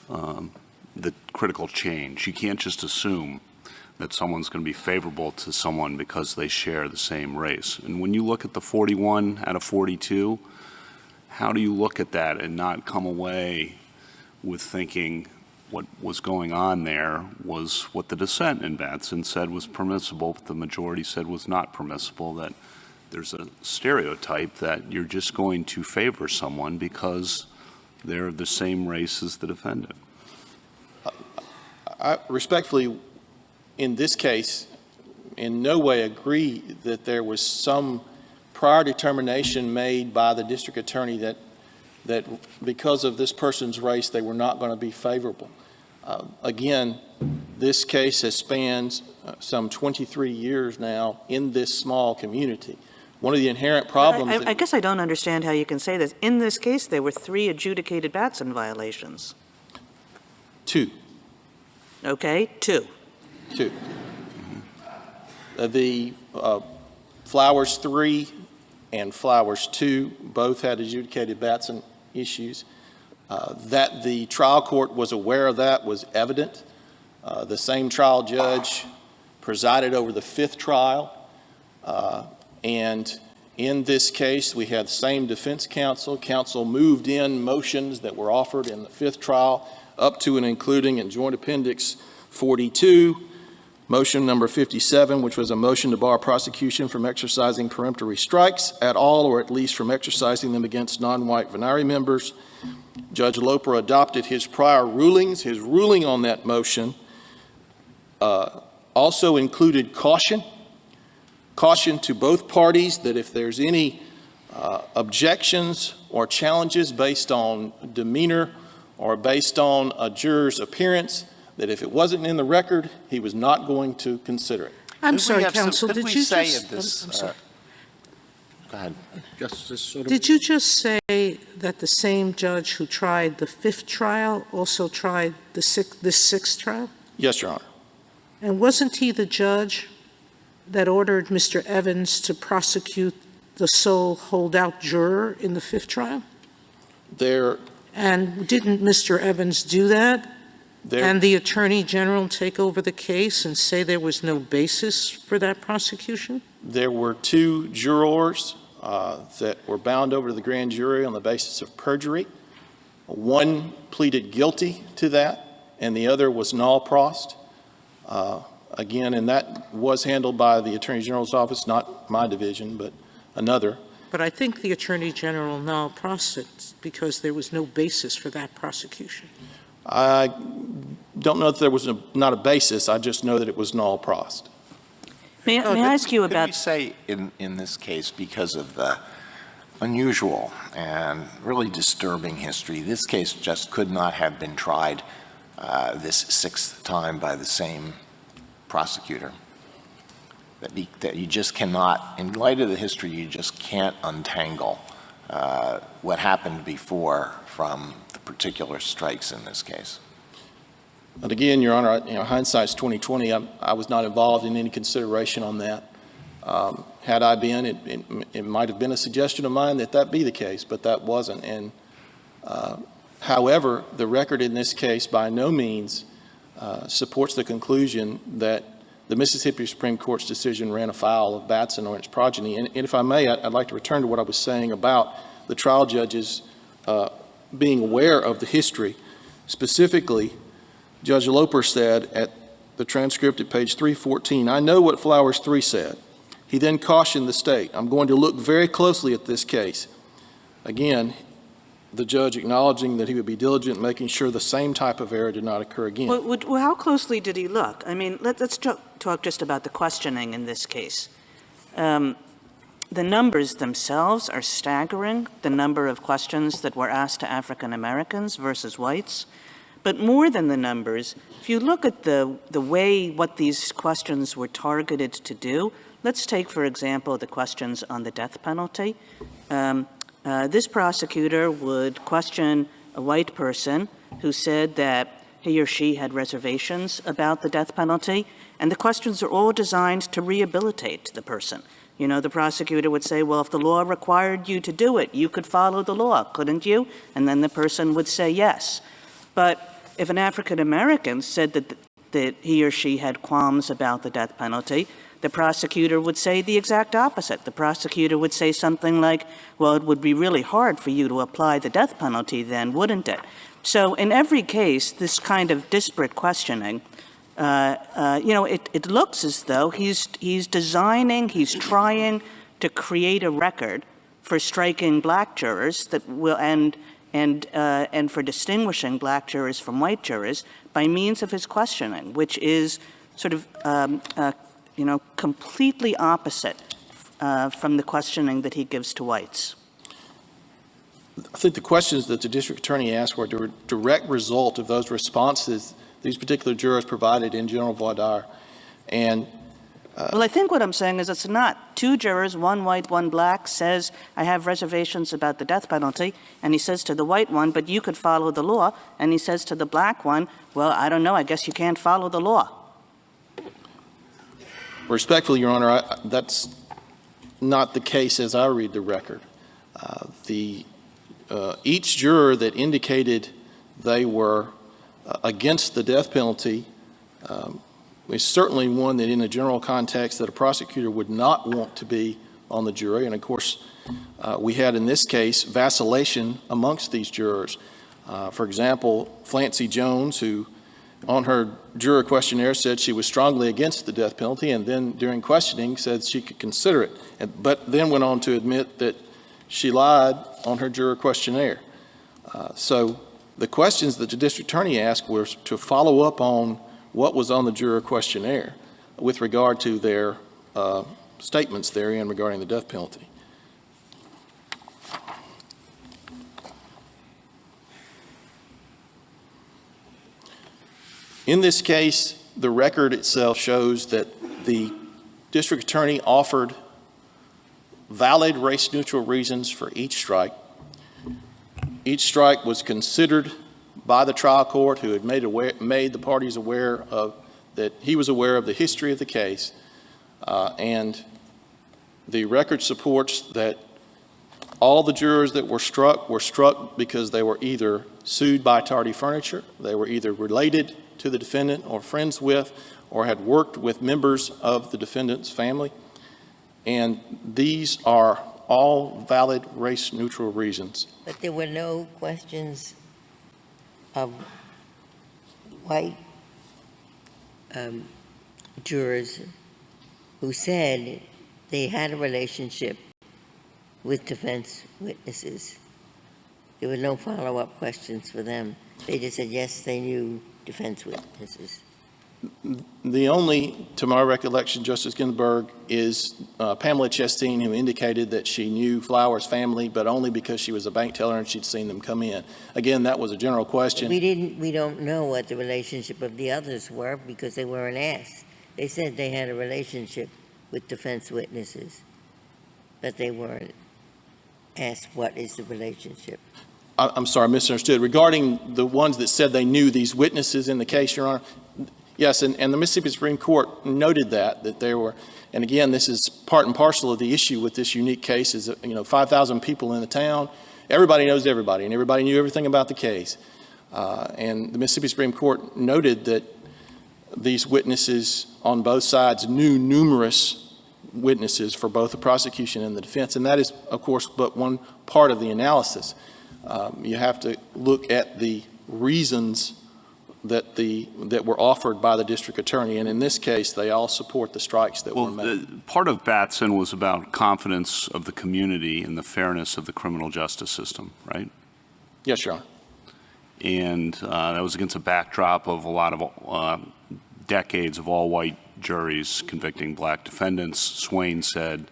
[SPEAKER 7] The critical change. You can't just assume that someone's going to be favorable to someone because they share the same race. And when you look at the 41 out of 42, how do you look at that and not come away with thinking what was going on there was what the dissent in Batson said was permissible, but the majority said was not permissible, that there's a stereotype that you're just going to favor someone because they're the same race as the defendant?
[SPEAKER 9] I respectfully, in this case, in no way agree that there was some prior determination made by the district attorney that because of this person's race, they were not going to be favorable. Again, this case has spanned some 23 years now in this small community. One of the inherent problems.
[SPEAKER 8] I guess I don't understand how you can say this. In this case, there were 3 adjudicated Batson violations.
[SPEAKER 9] 2.
[SPEAKER 8] Okay, 2.
[SPEAKER 9] 2. The Flowers 3 and Flowers 2 both had adjudicated Batson issues. That the trial court was aware of that was evident. The same trial judge presided over the 5th trial. And in this case, we had the same defense counsel. Counsel moved in motions that were offered in the 5th trial up to and including in Joint Appendix 42, motion number 57, which was a motion to bar prosecution from exercising peremptory strikes at all or at least from exercising them against non-white venire members. Judge Loper adopted his prior rulings. His ruling on that motion also included caution to both parties that if there's any objections or challenges based on demeanor or based on a juror's appearance, that if it wasn't in the record, he was not going to consider it.
[SPEAKER 4] I'm sorry, counsel,
[SPEAKER 3] Did
[SPEAKER 4] did
[SPEAKER 3] we
[SPEAKER 4] you
[SPEAKER 3] say
[SPEAKER 4] just,
[SPEAKER 3] at this?
[SPEAKER 4] I'm sorry.
[SPEAKER 3] Go ahead.
[SPEAKER 1] Justice Sotomayor.
[SPEAKER 4] Did you just say that the same judge who tried the 5th trial also tried the 6th trial?
[SPEAKER 9] Yes, Your Honor.
[SPEAKER 4] And wasn't he the judge that ordered Mr. Evans to prosecute the sole holdout juror in the 5th trial? And didn't Mr. Evans do that? And the Attorney General take over the case and say there was no basis for that prosecution?
[SPEAKER 9] There were 2 jurors that were bound over to the grand jury on the basis of perjury. One pleaded guilty to that, and the other was null prost. Again, and that was handled by the Attorney General's office, not my division, but another.
[SPEAKER 4] But I think the Attorney General null prost because there was no basis for that prosecution.
[SPEAKER 9] I don't know if there was not a basis. I just know that it was null prost.
[SPEAKER 8] May I ask you
[SPEAKER 3] Could
[SPEAKER 8] about...
[SPEAKER 3] we say in this case, because of the unusual and really disturbing history, this case just could not have been tried this 6th time by the same prosecutor? That you just cannot, in light of the history, you just can't untangle what happened before from the particular strikes in this case.
[SPEAKER 9] But again, Your Honor, hindsight's 20/20. I was not involved in any consideration on that. Had I been, it might have been a suggestion of mine that be the case, but that wasn't. And however, the record in this case by no means supports the conclusion that the Mississippi Supreme Court's decision ran afoul of Batson or its progeny. And if I may, I'd like to return to what I was saying about the trial judges being aware of the history. Specifically, Judge Loper said at the transcript at page 314, "I know what Flowers 3 said." He then cautioned the state, "I'm going to look very closely at this case." Again, the judge acknowledging that he would be diligent in making sure the same type of error did not occur again.
[SPEAKER 8] Well, how closely did he look? I mean, let's talk just about the questioning in this case. The numbers themselves are staggering, the number of questions that were asked to African Americans versus whites. But more than the numbers, if you look at the way what these questions were targeted to do, let's take, for example, the questions on the death penalty. This prosecutor would question a white person who said that he or she had reservations about the death penalty, and the questions are all designed to rehabilitate the person. You know, the prosecutor would say, well, if the law required you to do it, you could follow the law, couldn't you? And then the person would say yes. But if an African American said that he or she had qualms about the death penalty, the prosecutor would say the exact opposite. The prosecutor would say something like, well, it would be really hard for you to apply the death penalty then, wouldn't it? So in every case, this kind of disparate questioning, it looks as though he's trying to create a record for striking black jurors that will and for distinguishing black jurors from white jurors by means of his questioning, which is sort of completely opposite from the questioning that he gives to whites.
[SPEAKER 9] I think the questions that the district attorney asked were a direct result of those responses these particular jurors provided in general voir dire. And
[SPEAKER 8] well, I think what I'm saying is it's not. 2 jurors, 1 white, 1 black, says, I have reservations about the death penalty. And he says to the white one, but you could follow the law. And he says to the black one, well, I don't know, I guess you can't follow the law.
[SPEAKER 9] Respectfully, Your Honor, that's not the case as I read the record. Each juror that indicated they were against the death penalty is certainly one that in a general context that a prosecutor would not want to be on the jury. And of course, we had in this case vacillation amongst these jurors. For example, Flancy Jones, who on her juror questionnaire said she was strongly against the death penalty, and then during questioning said she could consider it, but then went on to admit that she lied on her juror questionnaire. So the questions that the district attorney asked were to follow up on what was on the juror questionnaire with regard to their statements therein regarding the death penalty. In this case, the record itself shows that the district attorney offered valid race-neutral reasons for each strike. Each strike was considered by the trial court, who had made the parties aware of that he was aware of the history of the case, and the record supports that all the jurors that were struck because they were either sued by Tardy Furniture, they were either related to the defendant or friends with, or had worked with members of the defendant's family. And these are all valid race-neutral reasons.
[SPEAKER 5] But there were no questions of white jurors who said they had a relationship with defense witnesses. There were no follow-up questions for them. They just said, yes, they knew defense witnesses.
[SPEAKER 9] The only, to my recollection, Justice Ginsburg, is Pamela Chastain, who indicated that she knew Flowers' family, but only because she was a bank teller and she'd seen them come in. Again, that was a general question.
[SPEAKER 5] We don't know what the relationship of the others were because they weren't asked. They said they had a relationship with defense witnesses, but they weren't. asked what is the relationship.
[SPEAKER 9] I'm sorry, I misunderstood. Regarding the ones that said they knew these witnesses in the case, Your Honor, yes, and the Mississippi Supreme Court noted that there were, and again, this is part and parcel of the issue with this unique case is, 5,000 people in the town. Everybody knows everybody, and everybody knew everything about the case. And the Mississippi Supreme Court noted that these witnesses on both sides knew numerous witnesses for both the prosecution and the defense, and that is, of course, but one part of the analysis. You have to look at the reasons that were offered by the district attorney, and in this case, they all support the strikes that were made.
[SPEAKER 7] Part of Batson was about confidence of the community in the fairness of the criminal justice system, right?
[SPEAKER 9] Yes, Your Honor.
[SPEAKER 7] And that was against a backdrop of a lot of decades of all-white juries convicting black defendants. Swain said,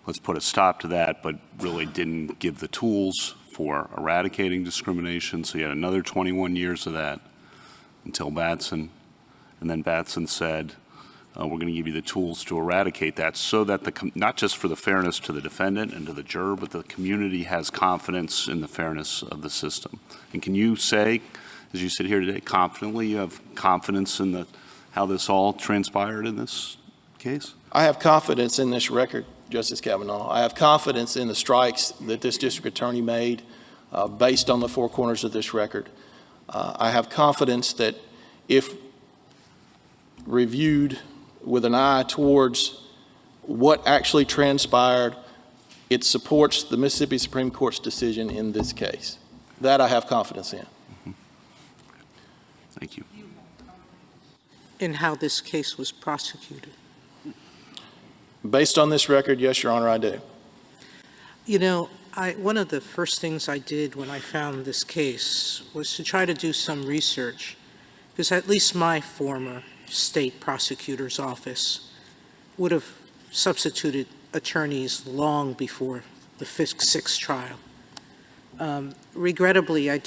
[SPEAKER 7] let's put a stop to that, but really didn't give the tools for eradicating discrimination. So you had another 21 years of that until Batson. And then Batson said, we're going to give you the tools to eradicate that so that not just for the fairness to the defendant and to the juror, but the community has confidence in the fairness of the system. And can you say, as you sit here today, confidently you have confidence in how this all transpired in this case?
[SPEAKER 9] I have confidence in this record, Justice Kavanaugh. I have confidence in the strikes that this district attorney made based on the four corners of this record. I have confidence that if reviewed with an eye towards what actually transpired, it supports the Mississippi Supreme Court's decision in this case. That I have confidence in.
[SPEAKER 7] Mm-hmm. Thank you.
[SPEAKER 4] In how this case was prosecuted.
[SPEAKER 9] Based on this record, yes, Your Honor, I do.
[SPEAKER 4] One of the first things I did when I found this case was to try to do some research, because at least my former state prosecutor's office would have substituted attorneys long before the 6th trial. Regrettably, I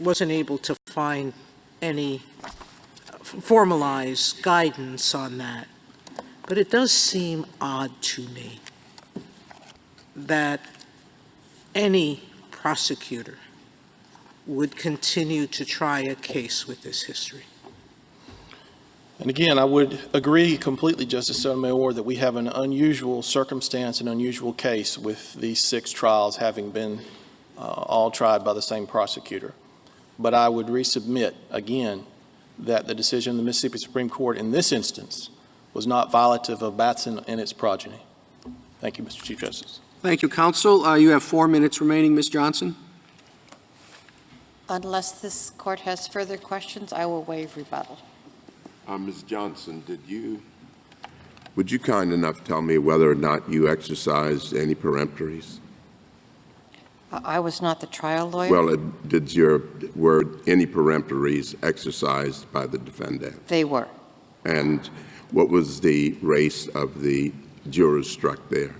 [SPEAKER 4] wasn't able to find any formalized guidance on that, but it does seem odd to me that any prosecutor would continue to try a case with this history.
[SPEAKER 9] And again, I would agree completely, Justice Sotomayor, that we have an unusual circumstance, an unusual case with these 6 trials having been all tried by the same prosecutor. But I would resubmit again that the decision of the Mississippi Supreme Court in this instance was not violative of Batson and its progeny. Thank you, Mr. Chief Justice.
[SPEAKER 1] Thank you, counsel. You have 4 minutes remaining, Ms. Johnson.
[SPEAKER 2] Unless this court has further questions, I will waive rebuttal.
[SPEAKER 11] Ms. Johnson, would you kind enough tell me whether or not you exercised any peremptories?
[SPEAKER 2] I was not the trial lawyer.
[SPEAKER 11] Well, were any peremptories exercised by the defendant?
[SPEAKER 2] They were.
[SPEAKER 11] And what was the race of the jurors struck there?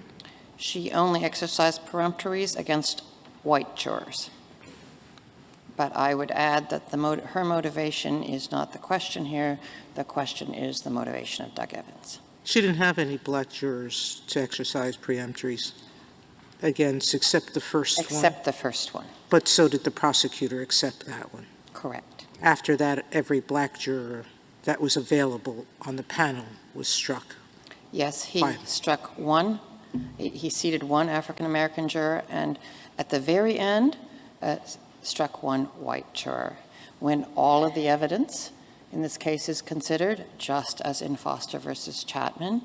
[SPEAKER 2] She only exercised peremptories against white jurors. But I would add that her motivation is not the question here. The question is the motivation of Doug Evans.
[SPEAKER 4] She didn't have any black jurors to exercise peremptories against except the first one.
[SPEAKER 2] Except the first one.
[SPEAKER 4] But so did the prosecutor accept that one.
[SPEAKER 2] Correct.
[SPEAKER 4] After that, every black juror that was available on the panel was struck.
[SPEAKER 2] Yes, he struck one. He seated one African-American juror, and at the very end, struck one white juror. When all of the evidence in this case is considered, just as in Foster versus Chapman,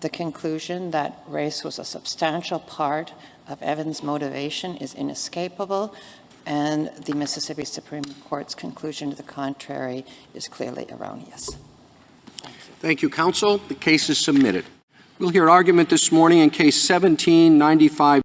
[SPEAKER 2] the conclusion that race was a substantial part of Evans' motivation is inescapable, and the Mississippi Supreme Court's conclusion to the contrary is clearly erroneous.
[SPEAKER 1] Thank you, counsel. The case is submitted. We'll hear argument this morning in Case 17-95.